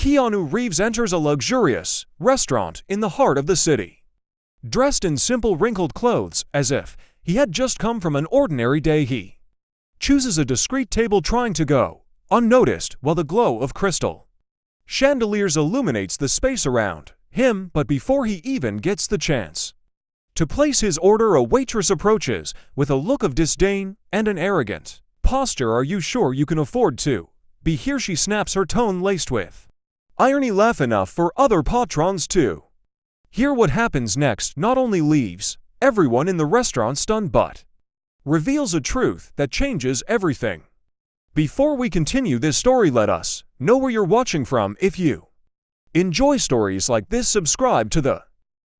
Keanu Reeves enters a luxurious restaurant in the heart of the city. Dressed in simple wrinkled clothes as if he had just come from an ordinary day, he chooses a discreet table, trying to go unnoticed while the glow of crystal chandeliers illuminates the space around him. But before he even gets the chance to place his order, a waitress approaches with a look of disdain and an arrogant posture. "Are you sure you can afford to be here?" she snaps, her tone laced with irony. "Laugh enough for other patrons to hear what happens next." Not only leaves everyone in the restaurant stunned, but reveals a truth that changes everything. Before we continue this story, let us know where you're watching from. If you enjoy stories like this, subscribe to the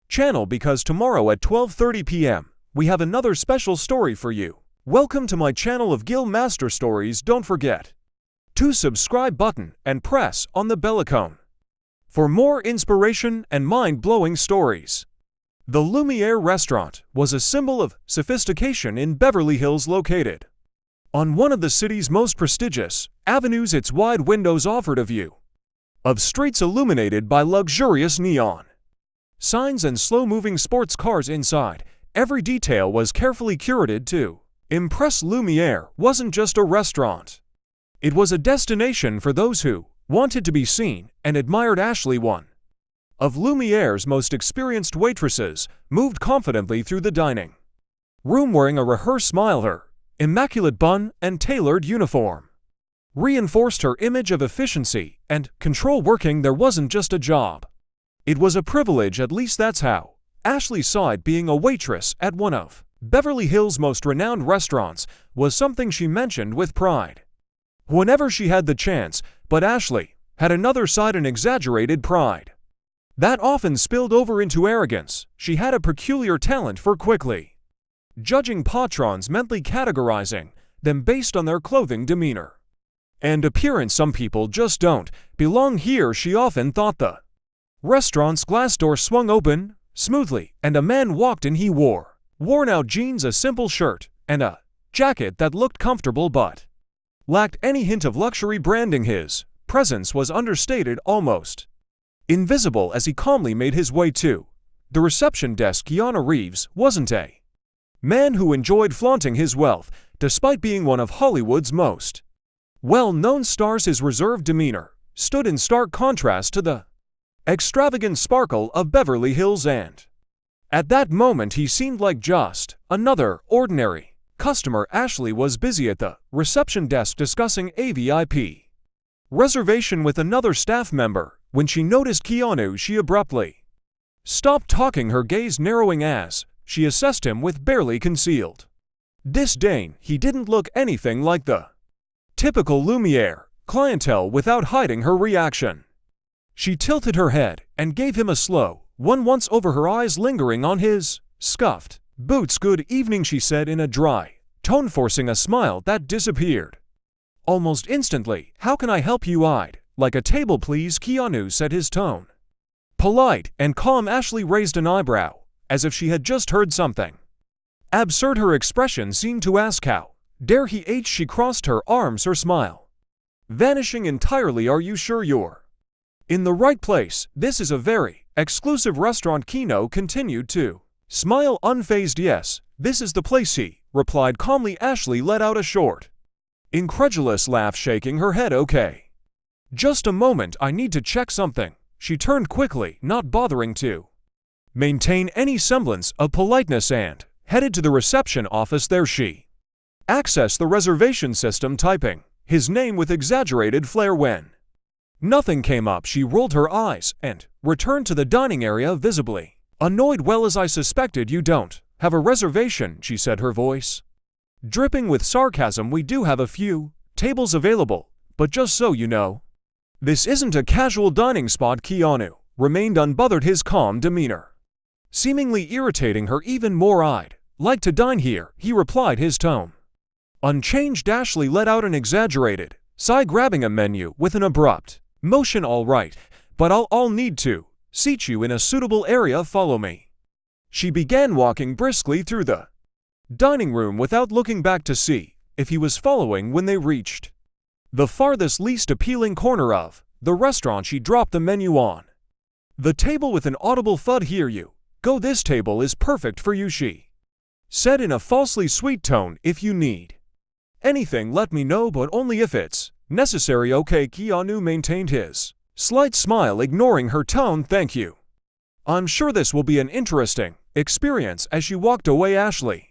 channel, because tomorrow at 12:30 p.m. we have another special story for you. Welcome to my channel of Gill Master Stories. Don't forget to subscribe button and press on the bell icon for more inspiration and mind-blowing stories. The Lumiere restaurant was a symbol of sophistication in Beverly Hills, located on one of the city's most prestigious avenues. Its wide windows offered a view of streets illuminated by luxurious neon signs and slow-moving sports cars inside. Every detail was carefully curated to impress. Lumiere wasn't just a restaurant. It was a destination for those who wanted to be seen and admired. Ashley, one of Lumiere's most experienced waitresses, moved confidently through the dining room wearing a rehearsed smile. Her immaculate bun and tailored uniform reinforced her image of efficiency and control. Working there wasn't just a job, it was a privilege. At least that's how Ashley saw it. Being a waitress at one of Beverly Hills' most renowned restaurants was something she mentioned with pride whenever she had the chance. But Ashley had another side, an exaggerated pride that often spilled over into arrogance. She had a peculiar talent for quickly judging patrons, mentally categorizing them based on their clothing, demeanor, and appearance. Some people just don't belong here, she often thought. The restaurant's glass door swung open smoothly, and a man walked in. He wore worn-out jeans, a simple shirt, and a jacket that looked comfortable but lacked any hint of luxury branding. His presence was understated, almost invisible, as he calmly made his way to the reception desk. Keanu Reeves wasn't a man who enjoyed flaunting his wealth, despite being one of Hollywood's most well-known stars. His reserved demeanor stood in stark contrast to the extravagant sparkle of Beverly Hills, and at that moment he seemed like just another ordinary customer. Ashley was busy at the reception desk discussing a VIP reservation with another staff member. When she noticed Keanu, she abruptly stopped talking, her gaze narrowing as she assessed him with barely concealed disdain. He didn't look anything like the typical Lumiere clientele. Without hiding her reaction, she tilted her head and gave him a slow one once over, her eyes lingering on his scuffed boots. "Good evening," she said in a dry tone, forcing a smile that disappeared almost instantly. "How can I help you?" "I'd like a table, please," Keanu said, his tone polite and calm. Ashley raised an eyebrow as if she had just heard something absurd. Her expression seemed to ask, "How dare he?" She crossed her arms, her smile vanishing entirely. "Are you sure you're in the right place? This is a very exclusive restaurant." Keanu continued to smile, unfazed. "Yes, this is the place," he replied calmly. Ashley let out a short, incredulous laugh, shaking her head. "Okay, just a moment, I need to check something." She turned quickly, not bothering to maintain any semblance of politeness, and headed to the reception office. There she accessed the reservation system, typing his name with exaggerated flair. When nothing came up, she rolled her eyes and returned to the dining area, visibly annoyed. "Well, as I suspected, you don't have a reservation," she said, her voice dripping with sarcasm. "We do have a few tables available, but just so you know, this isn't a casual dining spot." Keanu remained unbothered, his calm demeanor seemingly irritating her even more. "I'd like to dine here," he replied, his tone unchanged. Ashley let out an exaggerated sigh, grabbing a menu with an abrupt motion. "All right, but I'll need to seat you in a suitable area. Follow me." She began walking briskly through the dining room without looking back to see if he was following. When they reached the farthest, least appealing corner of the restaurant she dropped the menu on. The table with an audible thud. Here you go, this table is perfect for you, she said in a falsely sweet tone. If you need anything, let me know, but only if it's necessary. Okay, Keanu maintained his slight smile, ignoring her tone. Thank you. I'm sure this will be an interesting experience. As she walked away, Ashley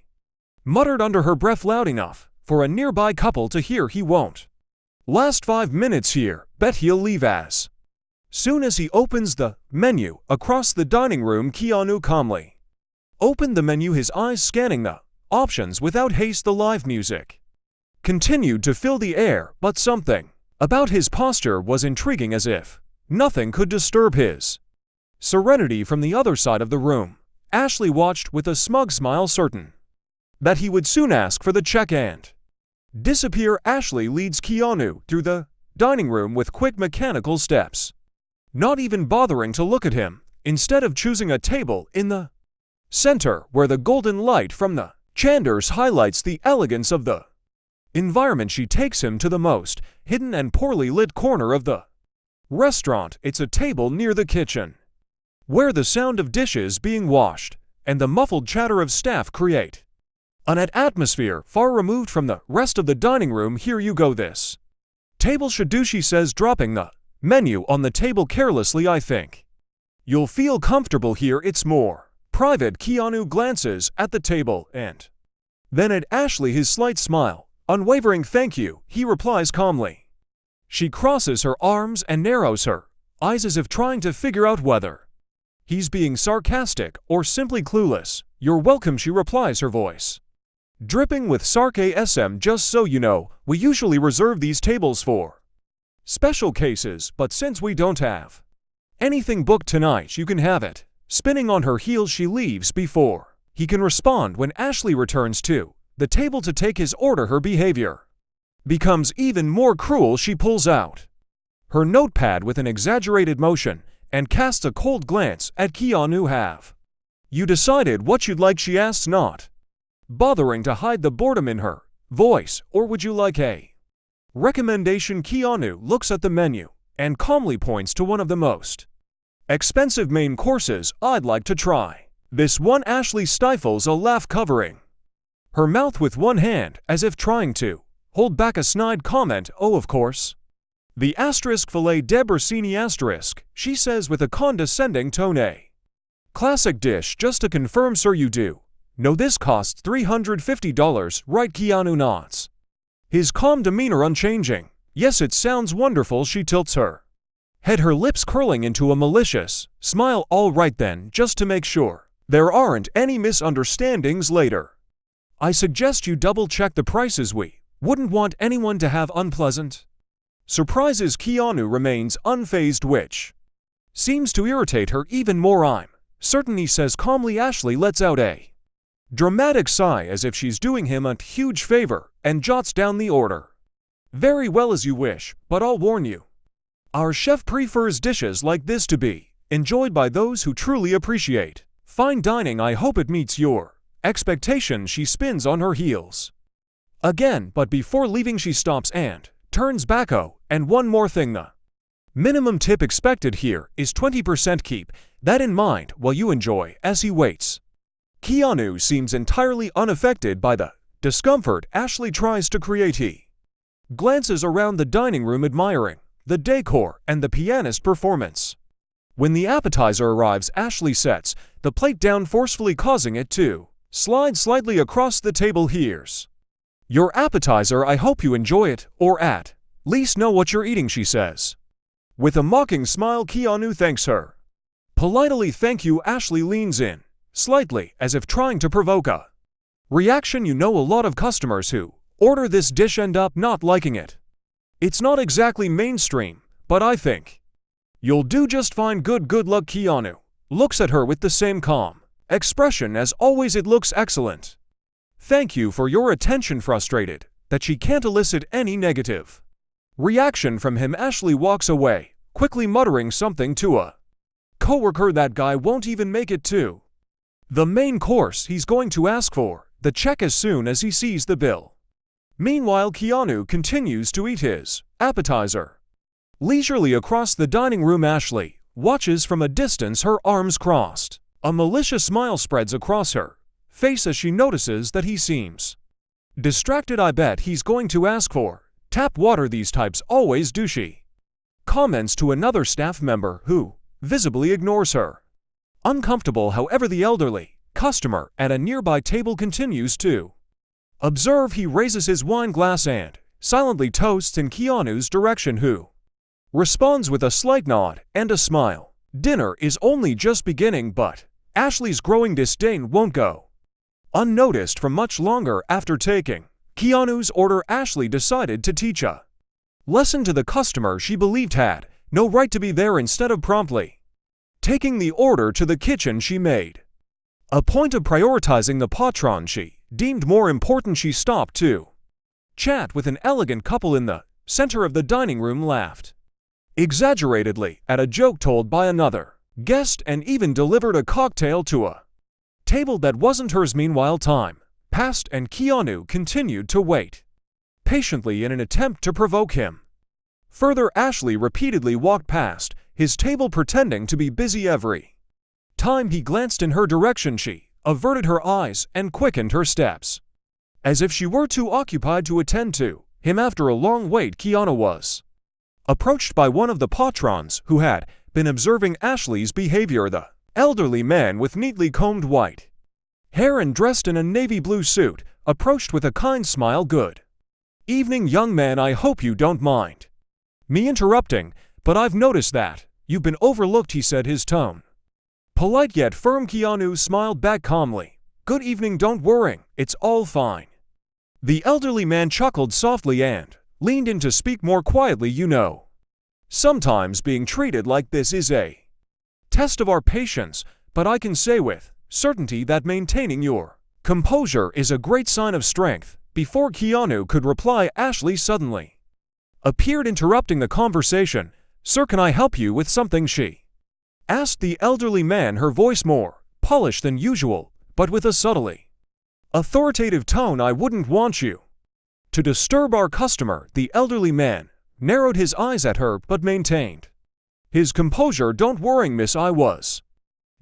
muttered under her breath loud enough for a nearby couple to hear. He won't last 5 minutes here. Bet he'll leave as soon as he opens the menu across the dining room. Keanu calmly opened the menu, his eyes scanning the options without haste. The live music continued to fill the air, but something about his posture was intriguing, as if nothing could disturb his serenity. From the other side of the room, Ashley watched with a smug smile, certain that he would soon ask for the check and disappear. Ashley leads Keanu through the dining room with quick mechanical steps, not even bothering to look at him. Instead of choosing a table in the center where the golden light from the chandeliers highlights the elegance of the environment, she takes him to the most hidden and poorly lit corner of the restaurant. It's a table near the kitchen, where the sound of dishes being washed and the muffled chatter of staff create an atmosphere far removed from the rest of the dining room. Here you go, this table should do, she says, dropping the menu on the table carelessly. I think you'll feel comfortable here, it's more private. Keanu glances at the table and then at Ashley, his slight smile unwavering. Thank you, he replies calmly. She crosses her arms and narrows her eyes as if trying to figure out whether he's being sarcastic or simply clueless. You're welcome, she replies, her voice dripping with sarcasm. Just so you know, we usually reserve these tables for special cases, but since we don't have anything booked tonight, you can have it. Spinning on her heels, she leaves before he can respond. When Ashley returns to the table to take his order, her behavior becomes even more cruel. She pulls out her notepad with an exaggerated motion and casts a cold glance at Keanu. Have you decided what you'd like, she asks, not bothering to hide the boredom in her voice. Or would you like a recommendation? Keanu looks at the menu and calmly points to one of the most expensive main courses. I'd like to try this one. Ashley stifles a laugh, covering her mouth with one hand as if trying to hold back a snide comment. Oh, of course. The filet de Brasini she says with a condescending tone. A classic dish. Just to confirm, sir, you do know this costs $350, right? Keanu nods, his calm demeanor unchanging. Yes, it sounds wonderful. She tilts her head, her lips curling into a malicious smile. All right then, just to make sure there aren't any misunderstandings later, I suggest you double-check the prices. We wouldn't want anyone to have unpleasant surprises. Keanu remains unfazed, which seems to irritate her even more. I'm certain, he says calmly. Ashley lets out a dramatic sigh as if she's doing him a huge favor and jots down the order. Very well, as you wish, but I'll warn you, our chef prefers dishes like this to be enjoyed by those who truly appreciate fine dining. I hope it meets your expectations. She spins on her heels again, but before leaving she stops and turns back. Oh, and one more thing, the minimum tip expected here is 20%. Keep that in mind while you enjoy. As he waits, Keanu seems entirely unaffected by the discomfort Ashley tries to create. He glances around the dining room, admiring the decor and the pianist performance. When the appetizer arrives, Ashley sets the plate down forcefully, causing it to slide slightly across the table. Here's your appetizer. I hope you enjoy it, or at least know what you're eating, she says with a mocking smile. Keanu thanks her politely. Thank you. Ashley leans in slightly as if trying to provoke a reaction. You know, a lot of customers who order this dish end up not liking it. It's not exactly mainstream, but I think you'll do just fine. Good luck. Keanu looks at her with the same calm expression as always. It looks excellent. Thank you for your attention. Frustrated that she can't elicit any negative reaction from him, Ashley walks away, quickly muttering something to a coworker. That guy won't even make it to the main course. He's going to ask for the check as soon as he sees the bill. Meanwhile, Keanu continues to eat his appetizer. Leisurely across the dining room, Ashley watches from a distance, her arms crossed. A malicious smile spreads across her face as she notices that he seems distracted. I bet he's going to ask for tap water. These types always do, she comments to another staff member who visibly ignores her. Uncomfortable, however, the elderly customer at a nearby table continues to observe. He raises his wine glass and silently toasts in Keanu's direction, who responds with a slight nod and a smile. Dinner is only just beginning, but Ashley's growing disdain won't go unnoticed for much longer. After taking Keanu's order, Ashley decided to teach a lesson to the customer she believed had no right to be there. Instead of promptly taking the order to the kitchen, she made a point of prioritizing the patron she deemed more important. She stopped to chat with an elegant couple in the center of the dining room, laughed exaggeratedly at a joke told by another guest, and even delivered a cocktail to a table that wasn't hers. Meanwhile, time passed and Keanu continued to wait patiently in an attempt to provoke him further. Ashley repeatedly walked past his table, pretending to be busy. Every time he glanced in her direction, she averted her eyes and quickened her steps, as if she were too occupied to attend to him. After a long wait, Keanu was approached by one of the patrons who had been observing Ashley's behavior. The elderly man with neatly combed white hair and dressed in a navy blue suit approached with a kind smile. "Good evening, young man. I hope you don't mind me interrupting, but I've noticed that you've been overlooked," he said, his tone polite yet firm. Keanu smiled back calmly. "Good evening, don't worry, it's all fine." The elderly man chuckled softly and leaned in to speak more quietly. "You know, sometimes being treated like this is a test of our patience, but I can say with certainty that maintaining your composure is a great sign of strength." Before Keanu could reply, Ashley suddenly appeared, interrupting the conversation. "Sir, can I help you with something?" she asked the elderly man, her voice more polished than usual, but with a subtly authoritative tone. "I wouldn't want you to disturb our customer." The elderly man narrowed his eyes at her but maintained his composure. "Don't worry, miss, I was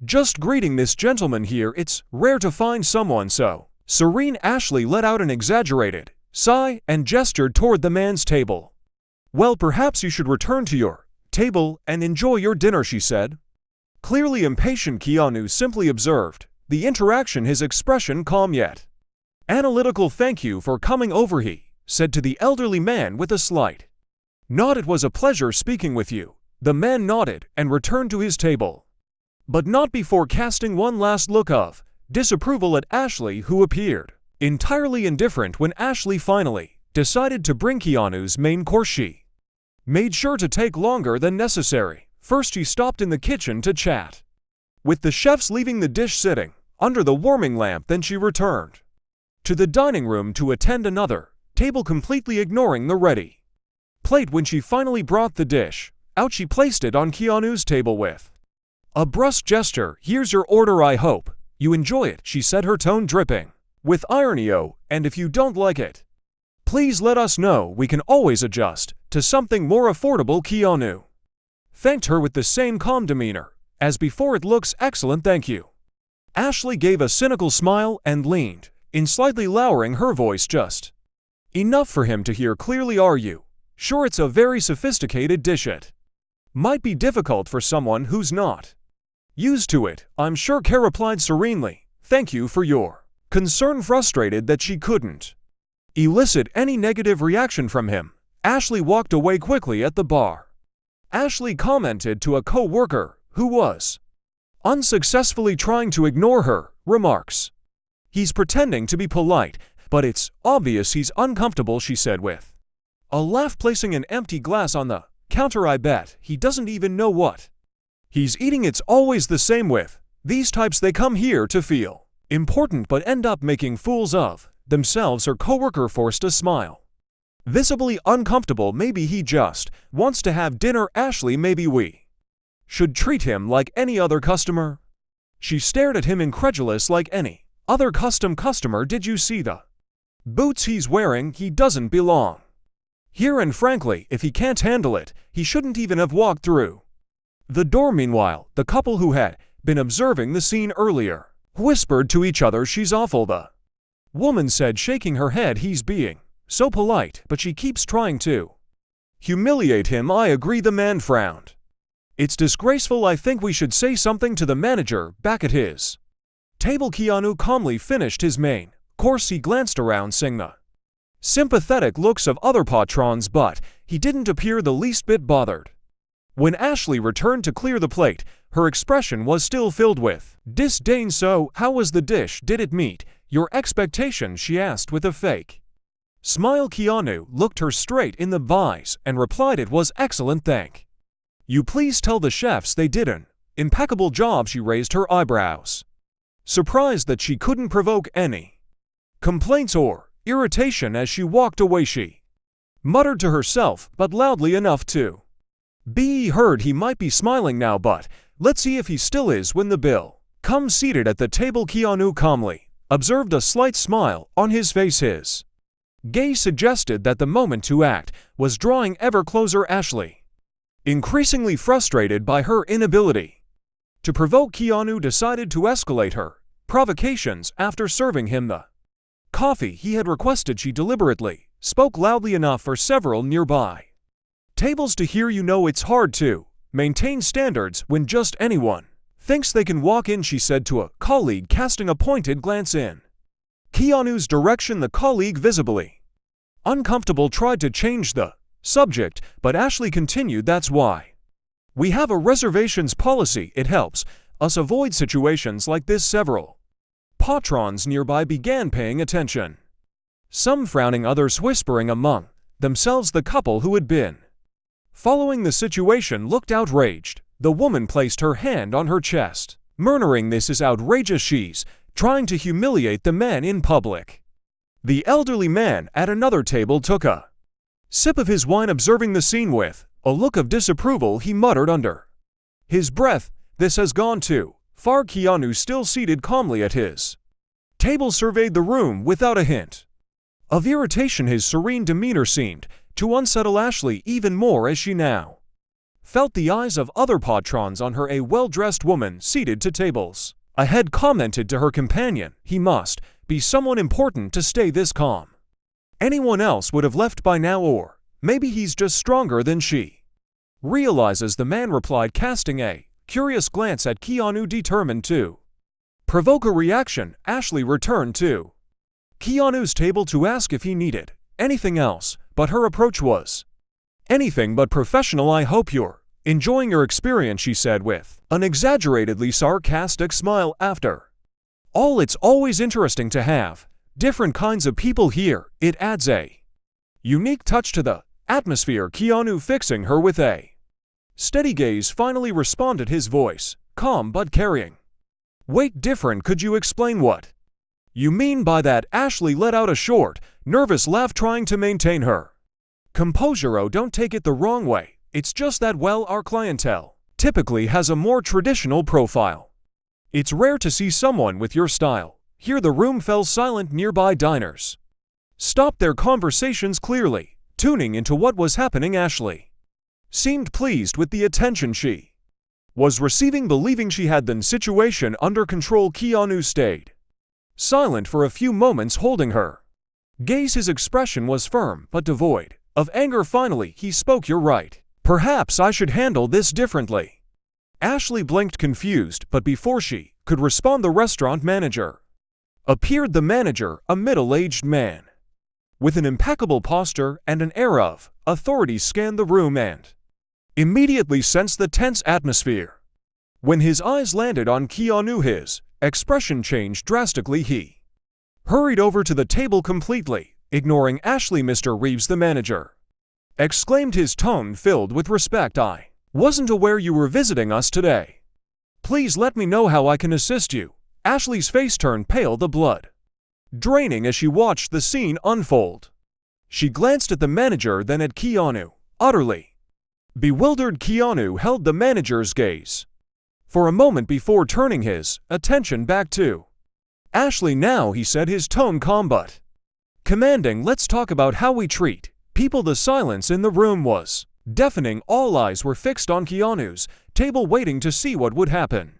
just greeting this gentleman here. It's rare to find someone so serene." Ashley let out an exaggerated sigh and gestured toward the man's table. "Well, perhaps you should return to your table and enjoy your dinner," she said. Clearly impatient, Keanu simply observed the interaction, his expression calm yet analytical. "Thank you for coming over," he said to the elderly man with a slight nod. "It was a pleasure speaking with you." The man nodded and returned to his table, but not before casting one last look of disapproval at Ashley, who appeared entirely indifferent. When Ashley finally decided to bring Keanu's main course, she made sure to take longer than necessary. First, she stopped in the kitchen to chat with the chefs, leaving the dish sitting under the warming lamp. Then she returned to the dining room to attend another table, completely ignoring the ready plate. When she finally brought the dish out, she placed it on Keanu's table with a brusque gesture. "Here's your order. I hope you enjoy it," she said, her tone dripping with irony. "Oh, and if you don't like it, please let us know. We can always adjust to something more affordable." Keanu thanked her with the same calm demeanor as before. "It looks excellent, thank you." Ashley gave a cynical smile and leaned in, slightly lowering her voice just enough for him to hear clearly. "Are you sure it's a very sophisticated dish? It might be difficult for someone who's not used to it." "I'm sure," Kara replied serenely. "Thank you for your concern." Frustrated that she couldn't elicit any negative reaction from him, Ashley walked away quickly. At the bar, Ashley commented to a co-worker who was unsuccessfully trying to ignore her remarks. "He's pretending to be polite, but it's obvious he's uncomfortable," she said with a laugh, placing an empty glass on the counter. "I bet he doesn't even know what he's eating." It's always the same with these types. They come here to feel important but end up making fools of themselves. Her coworker forced a smile, visibly uncomfortable. "Maybe he just wants to have dinner, Ashley. Maybe we should treat him like any other customer." She stared at him, incredulous. "Like any other customer? Did you see the boots he's wearing? He doesn't belong here, and frankly, if he can't handle it, he shouldn't even have walked through the door. Meanwhile, the couple who had been observing the scene earlier whispered to each other, "She's awful," the woman said, shaking her head. "He's being so polite, but she keeps trying to humiliate him." "I agree," the man frowned. "It's disgraceful. I think we should say something to the manager." Back at his table, Keanu calmly finished his main course. He glanced around, seeing the sympathetic looks of other patrons, but he didn't appear the least bit bothered. When Ashley returned to clear the plate, her expression was still filled with disdain. "So, how was the dish? Did it meet your expectations?" she asked with a fake smile. Keanu looked her straight in the eyes and replied, "It was excellent. Thank you. Please tell the chefs they did an impeccable job." She raised her eyebrows, surprised that she couldn't provoke any complaints or irritation. As she walked away, she muttered to herself, but loudly enough to be heard. "He might be smiling now, but let's see if he still is when the bill comes." Seated at the table, Keanu calmly observed a slight smile on his face. His gaze suggested that the moment to act was drawing ever closer. Ashley, increasingly frustrated by her inability to provoke Keanu, decided to escalate her provocations. After serving him the coffee he had requested, she deliberately spoke loudly enough for several nearby tables to hear. "You know, it's hard to maintain standards when just anyone thinks they can walk in," she said to a colleague, casting a pointed glance in Keanu's direction. The colleague, visibly uncomfortable, tried to change the subject, but Ashley continued, "That's why we have a reservations policy. It helps us avoid situations like this." Several patrons nearby began paying attention, some frowning, others whispering among themselves. The couple who had been following the situation looked outraged. The woman placed her hand on her chest, murmuring, "This is outrageous. She's trying to humiliate the man in public." The elderly man at another table took a sip of his wine, observing the scene with a look of disapproval. He muttered under his breath, "This has gone too far." Keanu, still seated calmly at his table, surveyed the room without a hint of irritation. His serene demeanor seemed to unsettle Ashley even more as she now felt the eyes of other patrons on her. A well-dressed woman seated to tables ahead commented to her companion, "He must be someone important to stay this calm. Anyone else would have left by now, or maybe he's just stronger than she realizes." The man replied, casting a curious glance at Keanu, determined to provoke a reaction. Ashley returned to Keanu's table to ask if he needed anything else, but her approach was anything but professional. "I hope you're enjoying your experience," she said with an exaggeratedly sarcastic smile. "After all, it's always interesting to have different kinds of people here. It adds a unique touch to the atmosphere." Keanu, fixing her with a steady gaze, finally responded, his voice calm but carrying weight. "Different? Could you explain what you mean by that?" Ashley let out a short, nervous laugh, trying to maintain her composure. "Oh, don't take it the wrong way. It's just that, well, our clientele typically has a more traditional profile. It's rare to see someone with your style." Here the room fell silent. Nearby diners stopped their conversations, clearly tuning into what was happening. Ashley seemed pleased with the attention she was receiving, believing she had the situation under control. Keanu stayed silent for a few moments, holding her gaze. His expression was firm but devoid of anger. Finally, he spoke, "You're right. Perhaps I should handle this differently." Ashley blinked, confused, but before she could respond, the restaurant manager appeared. The manager, a middle-aged man with an impeccable posture and an air of authority, scanned the room and immediately sensed the tense atmosphere. When his eyes landed on Keanu, his expression changed drastically. He hurried over to the table, completely ignoring Ashley. "Mr. Reeves," the manager exclaimed, his tone filled with respect, "I wasn't aware you were visiting us today. Please let me know how I can assist you." Ashley's face turned pale, the blood draining as she watched the scene unfold. She glanced at the manager, then at Keanu. Utterly bewildered, Keanu held the manager's gaze for a moment before turning his attention back to Ashley. "Now," he said, his tone calm but commanding, "let's talk about how we treat The silence in the room was deafening. All eyes were fixed on Keanu's table, waiting to see what would happen.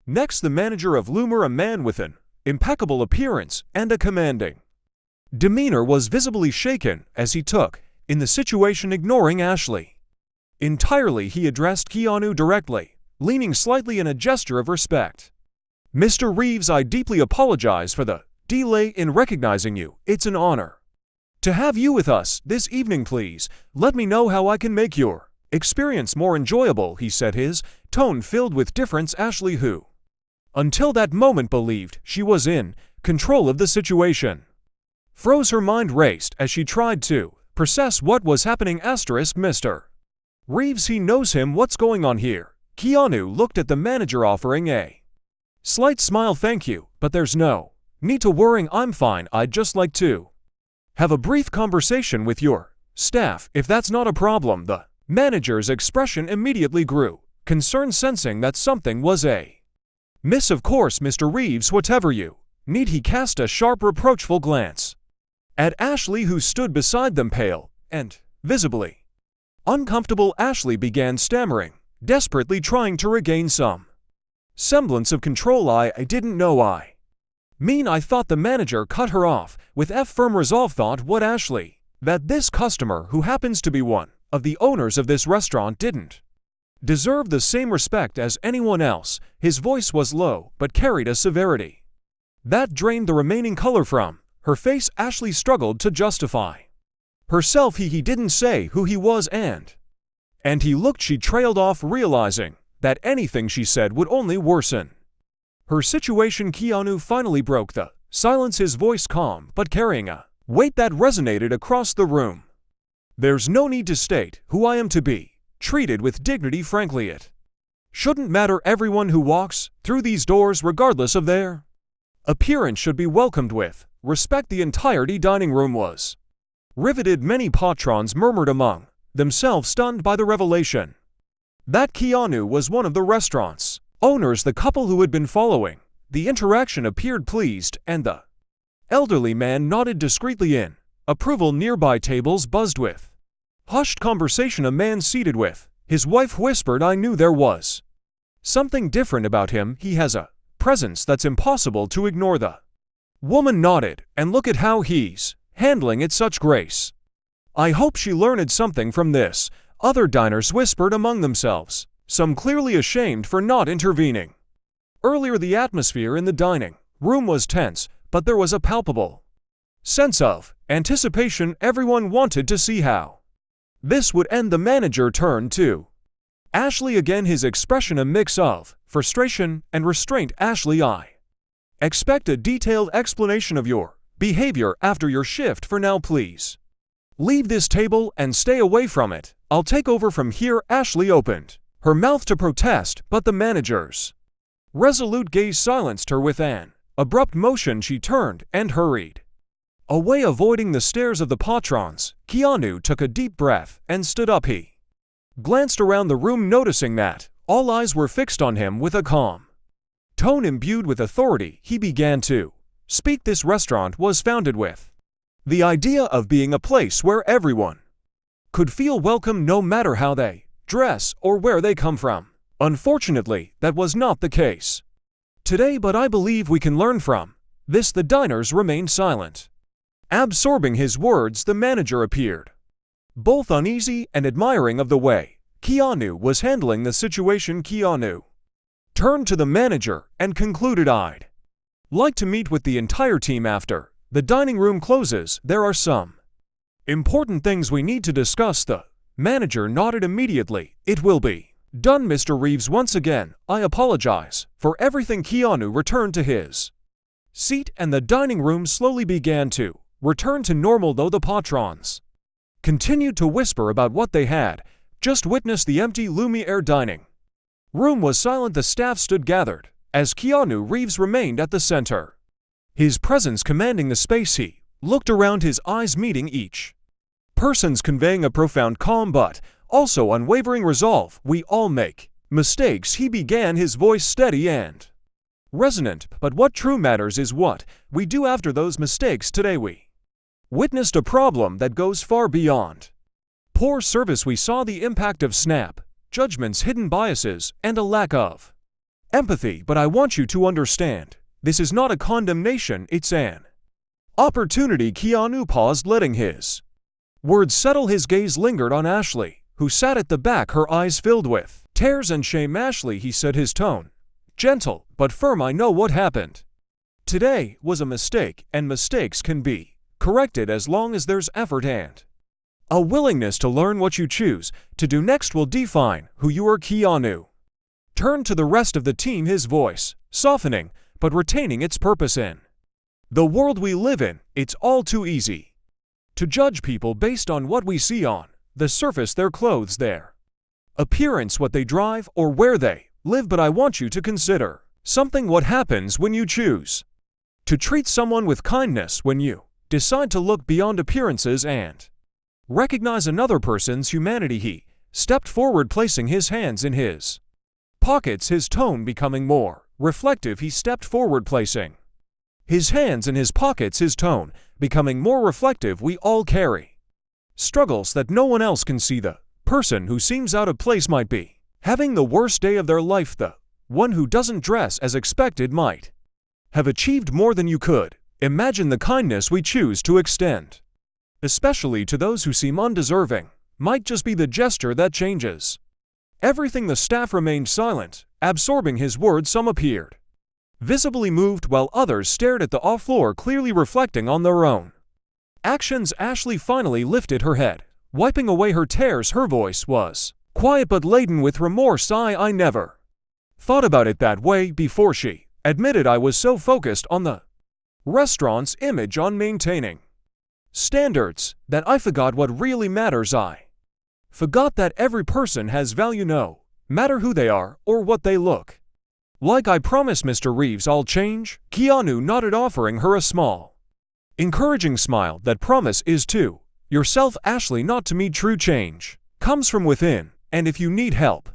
Next, the manager of Loomer, a man with an impeccable appearance and a commanding demeanor, was visibly shaken as he took in the situation, ignoring Ashley entirely. He addressed Keanu directly, leaning slightly in a gesture of respect. "Mr. Reeves, I deeply apologize for the delay in recognizing you. It's an honor to have you with us this evening. Please let me know how I can make your experience more enjoyable," he said, his tone filled with difference. Ashley, who until that moment believed she was in control of the situation, froze. Her mind raced as she tried to process what was happening. Mr. Reeves, he knows him. What's going on here? Keanu looked at the manager, offering a slight smile. "Thank you, but there's no need to worry. I'm fine. I'd just like to have a brief conversation with your staff, if that's not a problem." The manager's expression immediately grew concerned, sensing that something was amiss. "Of course, Mr. Reeves, whatever you need." He cast a sharp, reproachful glance at Ashley, who stood beside them, pale and visibly uncomfortable. Ashley began stammering, desperately trying to regain some semblance of control. I didn't know. I thought." The manager cut her off with firm resolve. "Thought what, Ashley? That this customer, who happens to be one of the owners of this restaurant, didn't deserve the same respect as anyone else." His voice was low, but carried a severity that drained the remaining color from her face. Ashley struggled to justify herself. He didn't say who he was, and he looked. She trailed off, realizing that anything she said would only worsen her situation. Keanu finally broke the silence, his voice calm but carrying a weight that resonated across the room. "There's no need to state who I am to be treated with dignity. Frankly, it shouldn't matter. Everyone who walks through these doors, regardless of their appearance, should be welcomed with respect." The entirety dining room was riveted. Many patrons murmured among themselves, stunned by the revelation that Keanu was one of the restaurant's owners. The couple who had been following the interaction appeared pleased, and the elderly man nodded discreetly in approval. Nearby tables buzzed with hushed conversation. A man seated with his wife whispered, "I knew there was something different about him. He has a presence that's impossible to ignore." The woman nodded. "And look at how he's handling it, such grace. I hope she learned something from this." Other diners whispered among themselves, some clearly ashamed for not intervening earlier. The atmosphere in the dining room was tense, but there was a palpable sense of anticipation. Everyone wanted to see how this would end. The manager turned to Ashley again, his expression a mix of frustration and restraint. "Ashley, I expect a detailed explanation of your behavior after your shift. For now, please leave this table and stay away from it. I'll take over from here." Ashley opened her mouth to protest, but the manager's resolute gaze silenced her. With an abrupt motion, she turned and hurried away, avoiding the stares of the patrons. Keanu took a deep breath and stood up. He glanced around the room, noticing that all eyes were fixed on him. With a calm tone imbued with authority, he began to speak. This restaurant was founded with the idea of being a place where everyone could feel welcome, no matter how they dress or where they come from. Unfortunately, that was not the case today, but I believe we can learn from this. The diners remained silent, absorbing his words. The manager appeared both uneasy and admiring of the way Keanu was handling the situation. Keanu turned to the manager and concluded, "I'd like to meet with the entire team after the dining room closes. There are some important things we need to discuss." The manager nodded immediately. "It will be done, Mr. Reeves. Once again, I apologize for everything." Keanu returned to his seat, and the dining room slowly began to return to normal, though the patrons continued to whisper about what they had just witnessed. The empty Lumiere dining room was silent. The staff stood gathered as Keanu Reeves remained at the center, his presence commanding the space. He looked around, his eyes meeting each person's, conveying a profound calm but also unwavering resolve. "We all make mistakes," he began, his voice steady and resonant, "but what true matters is what we do after those mistakes. Today we witnessed a problem that goes far beyond poor service. We saw the impact of snap judgments, hidden biases, and a lack of empathy. But I want you to understand, this is not a condemnation, it's an opportunity. Keanu paused, letting his words settle. His gaze lingered on Ashley, who sat at the back, her eyes filled with tears and shame. Ashley, he said, his tone gentle but firm, I know what happened today was a mistake, and mistakes can be corrected as long as there's effort and a willingness to learn. What you choose to do next will define who you are. Keanu turned to the rest of the team, his voice softening but retaining its purpose. In the world we live in, it's all too easy to judge people based on what we see on the surface, their clothes, their appearance, what they drive, or where they live. But I want you to consider something: what happens when you choose to treat someone with kindness, when you decide to look beyond appearances and recognize another person's humanity. He stepped forward, placing his hands in his pockets, his tone becoming more reflective. He stepped forward, placing his hands in his pockets, his tone becoming more reflective. We all carry struggles that no one else can see. The person who seems out of place might be having the worst day of their life. The one who doesn't dress as expected might have achieved more than you could imagine. The kindness we choose to extend, especially to those who seem undeserving, might just be the gesture that changes everything. The staff remained silent, absorbing his words. Some appeared visibly moved, while others stared at the floor, clearly reflecting on their own actions. Ashley finally lifted her head, wiping away her tears. Her voice was quiet but laden with remorse. I never thought about it that way before, she admitted. I was so focused on the restaurant's image, on maintaining standards, that I forgot what really matters. I forgot that every person has value, no matter who they are or what they look like. I promise, Mr. Reeves, I'll change. Keanu nodded, offering her a small, encouraging smile. That promise is to yourself, Ashley, not to me. True change comes from within, and if you need help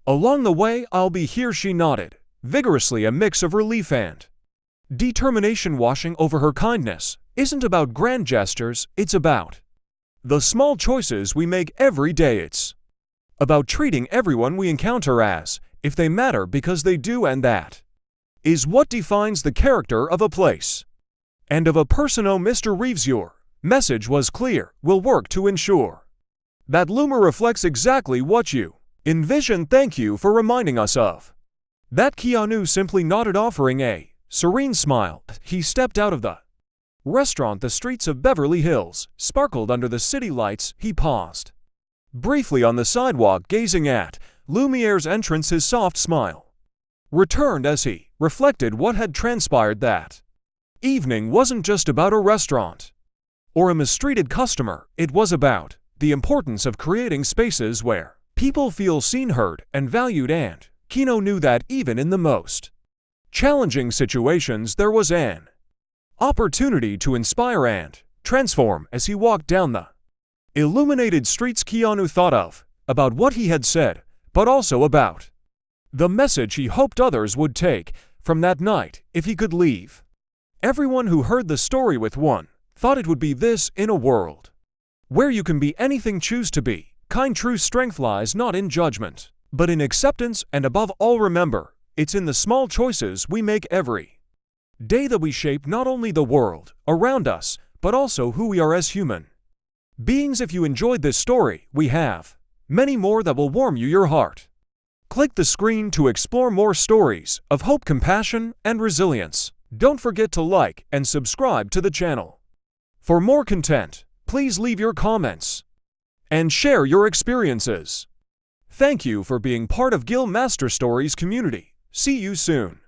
along the way, I'll be here. She nodded vigorously, a mix of relief and determination washing over her. Kindness isn't about grand gestures, it's about the small choices we make every day. It's about treating everyone we encounter as if they matter, because they do, and that is what defines the character of a place and of a person. Oh, Mr. Reeves, your message was clear. We'll work to ensure that Luma reflects exactly what you envision. Thank you for reminding us of that. Keanu simply nodded, offering a serene smile. He stepped out of the restaurant. The streets of Beverly Hills sparkled under the city lights. He paused briefly on the sidewalk, gazing at Lumiere's entrance. His soft smile returned as he reflected what had transpired. That evening wasn't just about a restaurant or a mistreated customer. It was about the importance of creating spaces where people feel seen, heard, and valued. And Keanu knew that even in the most challenging situations, there was an opportunity to inspire and transform. As he walked down the illuminated streets, Keanu thought about what he had said, but also about the message he hoped others would take from that night. If he could leave everyone who heard the story with one thought, it would be this: in a world where you can be anything, choose to be kind. True strength lies not in judgment, but in acceptance. And above all, remember, it's in the small choices we make every day that we shape not only the world around us, but also who we are as human beings. If you enjoyed this story, we have many more that will warm your heart. Click the screen to explore more stories of hope, compassion, and resilience. Don't forget to like and subscribe to the channel. For more content, please leave your comments and share your experiences. Thank you for being part of Gill Master Stories community. See you soon.